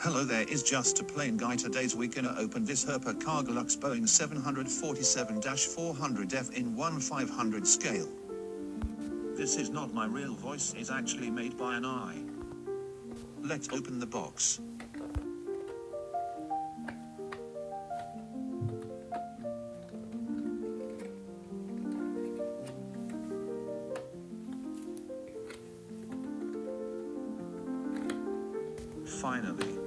Hello there, is just a plain guy. Today's we're gonna open this Herpa cargolux Boeing 747-400F in 1/500 scale. This is not my real voice, it's actually made by an eye. Let's open the box. Finally.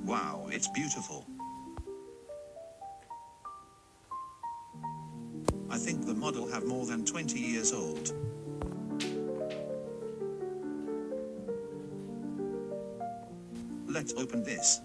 Wow, it's beautiful. I think the model have more than 20 years old. Let's open this.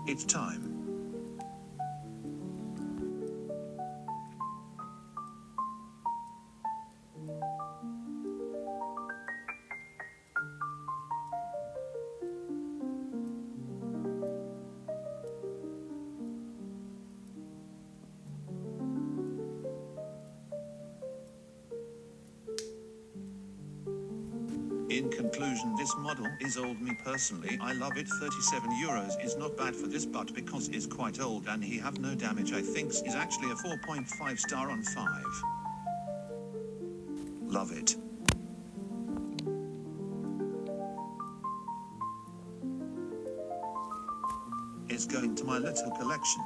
It's time. In conclusion, this model is old. Me personally, I love it. €37 is not bad for this, but because it's quite old and he have no damage, I think is actually a 4.5 star on 5. Love it. It's going to my little collection.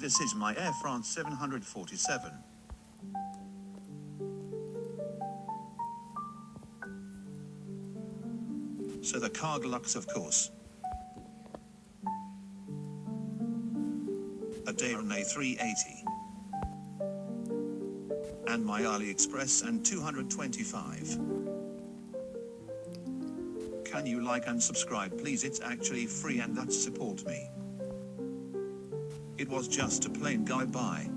This is my Air France 747. So the cargolux, of course. A Daron A380. And my AliExpress and 225. Can you like and subscribe please? It's actually free and that support me. It was just a plain guy. Bye.